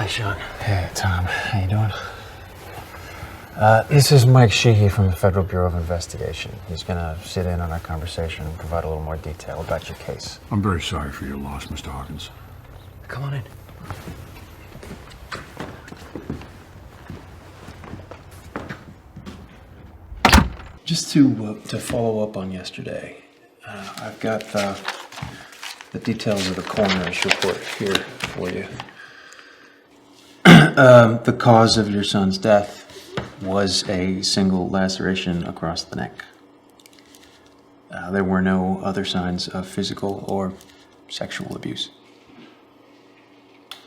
Hi, Sean. Hey, Tom. How you doing? This is Mike Sheehy from the Federal Bureau of Investigation. He's going to sit in on our conversation and provide a little more detail about your case. I'm very sorry for your loss, Mr. Hawkins. Come on in. Just to follow up on yesterday, I've got the details of the coroner's report here for you. The cause of your son's death was a single laceration across the neck. There were no other signs of physical or sexual abuse.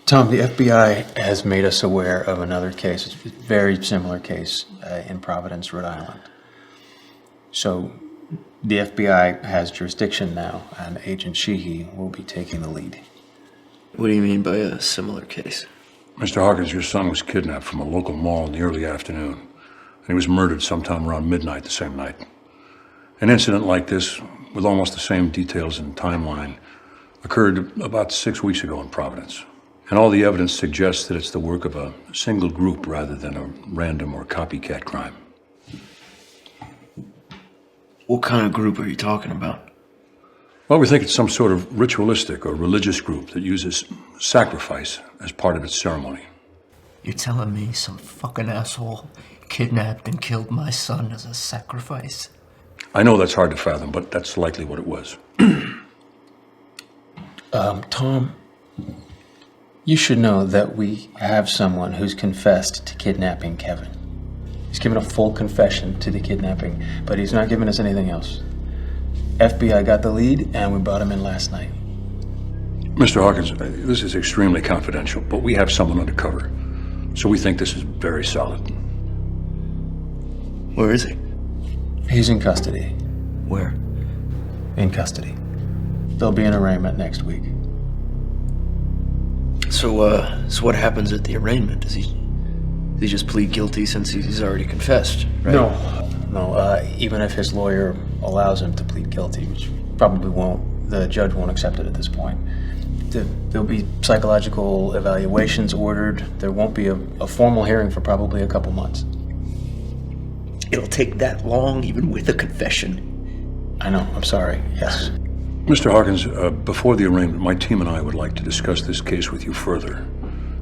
Tom, the FBI has made us aware of another case, a very similar case in Providence, Rhode Island. So the FBI has jurisdiction now, and Agent Sheehy will be taking the lead. What do you mean by a similar case? Mr. Hawkins, your son was kidnapped from a local mall in the early afternoon, and he was murdered sometime around midnight the same night. An incident like this, with almost the same details and timeline, occurred about 6 weeks ago in Providence. And all the evidence suggests that it's the work of a single group rather than a random or copycat crime. What kind of group are you talking about? Well, we think it's some sort of ritualistic or religious group that uses sacrifice as part of its ceremony. You're telling me some fucking asshole kidnapped and killed my son as a sacrifice? I know that's hard to fathom, but that's likely what it was. Tom, you should know that we have someone who's confessed to kidnapping Kevin. He's given a full confession to the kidnapping, but he's not given us anything else. FBI got the lead, and we brought him in last night. Mr. Hawkins, this is extremely confidential, but we have someone undercover, so we think this is very solid. Where is he? He's in custody. Where? In custody. There'll be an arraignment next week. So what happens at the arraignment? Does he just plead guilty since he's already confessed, right? No. Even if his lawyer allows him to plead guilty, which probably won't, the judge won't accept it at this point. There'll be psychological evaluations ordered. There won't be a formal hearing for probably a couple months. It'll take that long, even with a confession? I know, I'm sorry, yes. Mr. Hawkins, before the arraignment, my team and I would like to discuss this case with you further,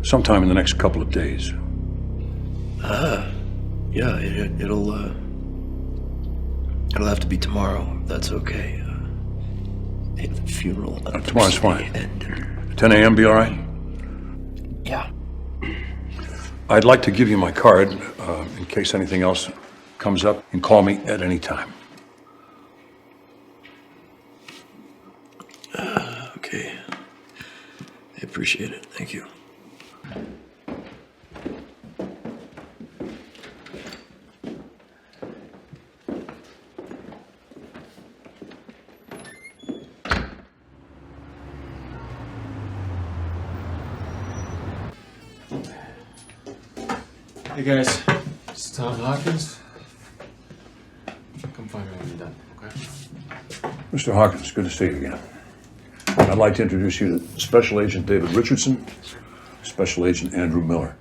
sometime in the next couple of days. Yeah, it'll have to be tomorrow, if that's okay. The funeral. Tomorrow's fine. 10 a.m. be all right? Yeah. I'd like to give you my card in case anything else comes up, and call me at any time. Okay. I appreciate it. Thank you. Hey guys, it's Tom Hawkins. Come find me when you're done, okay? Mr. Hawkins, good to see you again. I'd like to introduce you to Special Agent David Richardson, Special Agent Andrew Miller.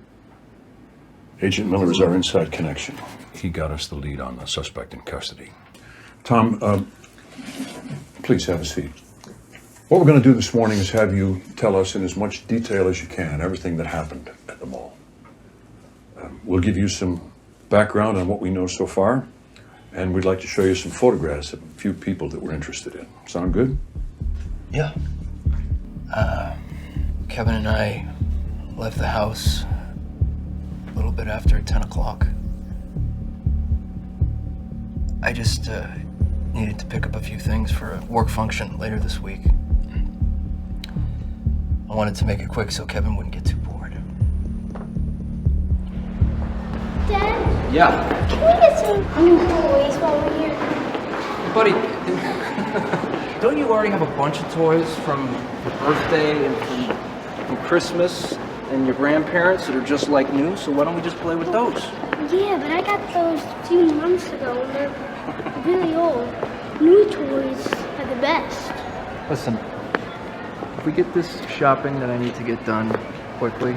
Agent Miller is our inside connection. He got us the lead on the suspect in custody. Tom, please have a seat. What we're going to do this morning is have you tell us in as much detail as you can everything that happened at the mall. We'll give you some background on what we know so far, and we'd like to show you some photographs of a few people that we're interested in. Sound good? Yeah. Kevin and I left the house a little bit after 10 o'clock. I just needed to pick up a few things for a work function later this week. I wanted to make it quick so Kevin wouldn't get too bored. Dad? Yeah. Can we get some new toys while we're here? Buddy, don't you already have a bunch of toys from your birthday and from Christmas and your grandparents that are just like new? So why don't we just play with those? Yeah, but I got those a few months ago and they're really old. New toys are the best. Listen, if we get this shopping that I need to get done quickly,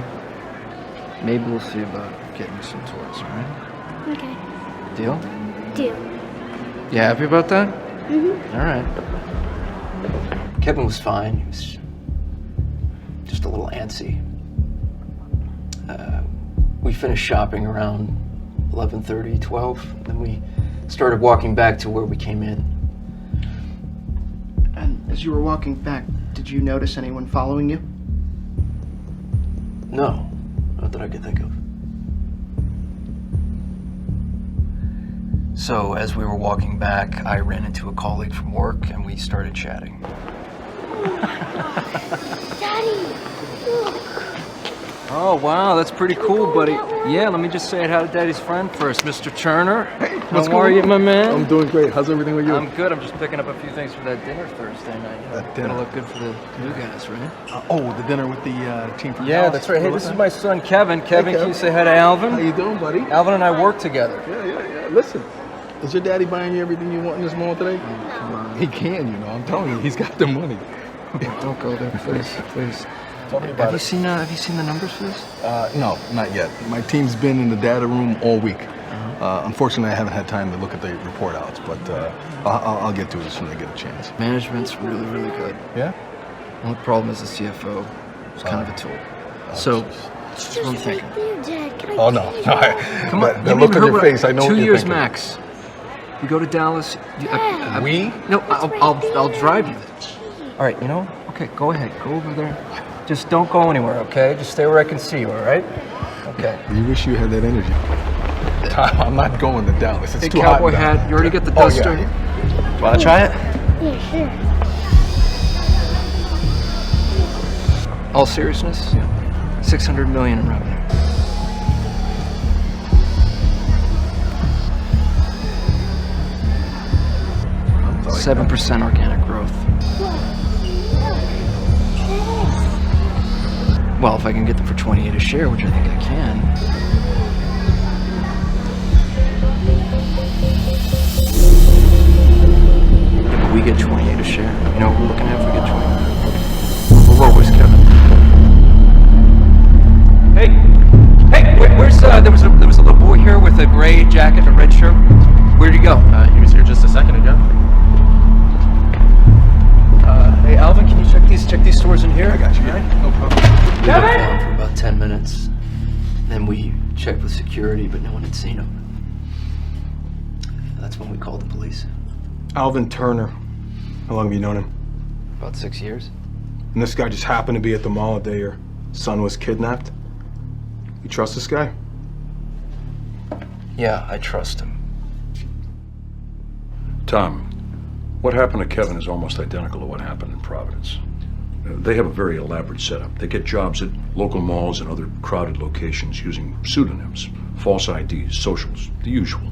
maybe we'll see about getting you some toys, all right? Okay. Deal? Deal. You happy about that? Mm-hmm. All right. Kevin was fine. He was just a little antsy. We finished shopping around 11:30, 12. Then we started walking back to where we came in. And as you were walking back, did you notice anyone following you? No, not that I could think of. So as we were walking back, I ran into a colleague from work and we started chatting. Daddy, look. Oh, wow, that's pretty cool, buddy. Yeah, let me just say hi to Daddy's friend first, Mr. Turner. Hey, what's how are you, my man? I'm doing great. How's everything with you? I'm good. I'm just picking up a few things for that dinner Thursday night. You know, That dinner. Gonna look good for the new guys, right? The dinner with the team from Yeah, Dallas. that's right. Hey, this is my son, Kevin. Kevin, Kevin. can you say hi to Alvin? How you doing, buddy? Alvin and I work together. Yeah. Listen, is your daddy buying you everything you want in this mall today? Come on. He can, you know. I'm telling you, he's got the money. Don't go there, please, please. Tell me about Have you seen the numbers for this? No, not yet. My team's been in the data room all week. Unfortunately, I haven't had time to look at the report outs, but I'll get to it as soon as I get a chance. Management's really, really good. Yeah? Only problem is the CFO is kind of a tool. So, It's just one just thing. right there, Dad. Can I Oh, no. please No. have Come But on, the give look me on a your hurry. face, I know 2 what you're years thinking. max. We go to Dallas. We? No, It's right I'll there. drive you. All right, you know? Okay, go ahead. Go over there. Just don't go anywhere, okay? Just stay where I can see you, all right? Okay. You wish you had that energy. I'm not going to Dallas. It's Big too hot. cowboy down hat. there. You already get the Oh, duster. yeah. Wanna try it? Yeah, sure. All seriousness, 600 million in revenue. I'm sorry. 7% organic growth. Well, if I can get them for 28 a share, which I think I can. Yeah, but we get 28 a share. You know what we're looking at if we get 28? Whoa, where's Kevin? Hey, where's there was a little boy here with a gray jacket and a red shirt. Where'd he go? He was here just a second ago. Hey, Alvin, can you check these stores in here? I got you. Yeah. No problem. We were gone for about 10 minutes. Then we checked with security, but no one had seen him. That's when we called the police. Alvin Turner. How long have you known him? About 6 years. And this guy just happened to be at the mall the day your son was kidnapped? You trust this guy? Yeah, I trust him. Tom, what happened to Kevin is almost identical to what happened in Providence. They have a very elaborate setup. They get jobs at local malls and other crowded locations using pseudonyms, false IDs, socials, the usual.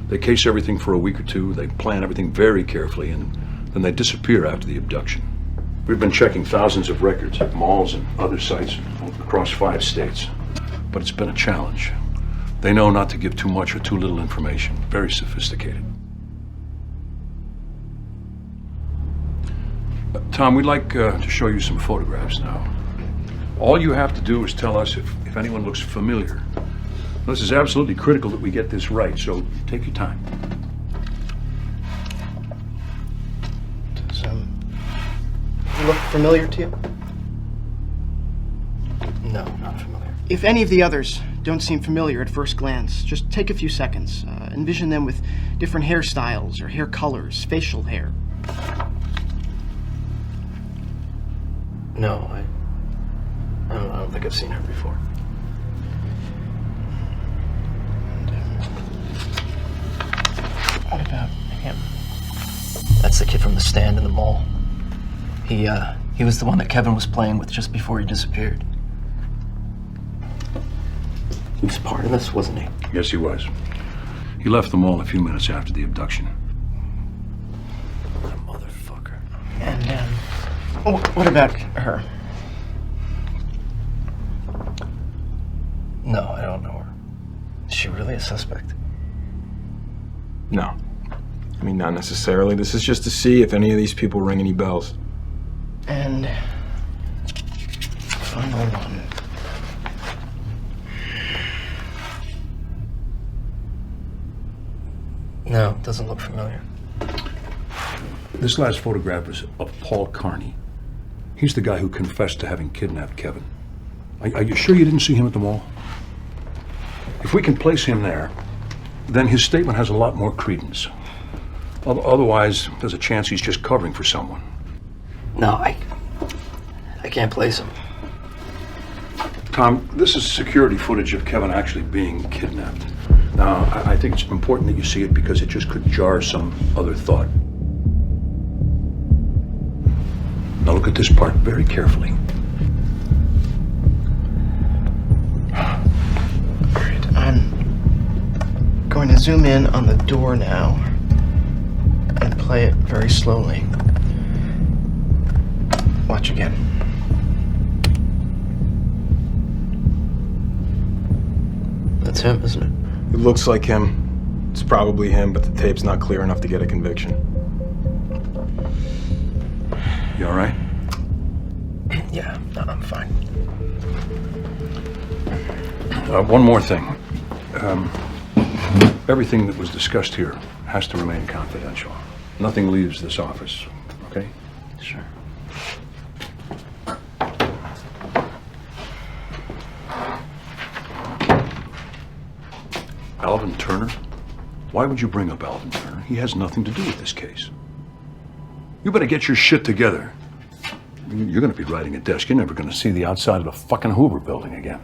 They case everything for a week or two, they plan everything very carefully, and then they disappear after the abduction. We've been checking thousands of records at malls and other sites across 5 states, but it's been a challenge. They know not to give too much or too little information. Very sophisticated. Tom, we'd like to show you some photographs now. All you have to do is tell us if anyone looks familiar. This is absolutely critical that we get this right, so take your time. Does he look familiar to you? No, not familiar. If any of the others don't seem familiar at first glance, just take a few seconds. Envision them with different hairstyles or hair colors, facial hair. No, I don't think I've seen her before. What about him? That's the kid from the stand in the mall. He was the one that Kevin was playing with just before he disappeared. He was part of this, wasn't he? Yes, he was. He left the mall a few minutes after the abduction. What a motherfucker. And, what about her? No, I don't know her. Is she really a suspect? No. I mean, not necessarily. This is just to see if any of these people ring any bells. And final one. No, it doesn't look familiar. This last photograph is of Paul Carney. He's the guy who confessed to having kidnapped Kevin. Are you sure you didn't see him at the mall? If we can place him there, then his statement has a lot more credence. Otherwise, there's a chance he's just covering for someone. No, I can't place him. Tom, this is security footage of Kevin actually being kidnapped. Now, I think it's important that you see it because it just could jar some other thought. Now look at this part very carefully. All right, I'm going to zoom in on the door now and play it very slowly. Watch again. That's him, isn't it? It looks like him. It's probably him, but the tape's not clear enough to get a conviction. You all right? Yeah, no, I'm fine. One more thing. Everything that was discussed here has to remain confidential. Nothing leaves this office, okay? Sure. Alvin Turner? Why would you bring up Alvin Turner? He has nothing to do with this case. You better get your shit together. You're going to be riding a desk. You're never going to see the outside of the fucking Hoover building again.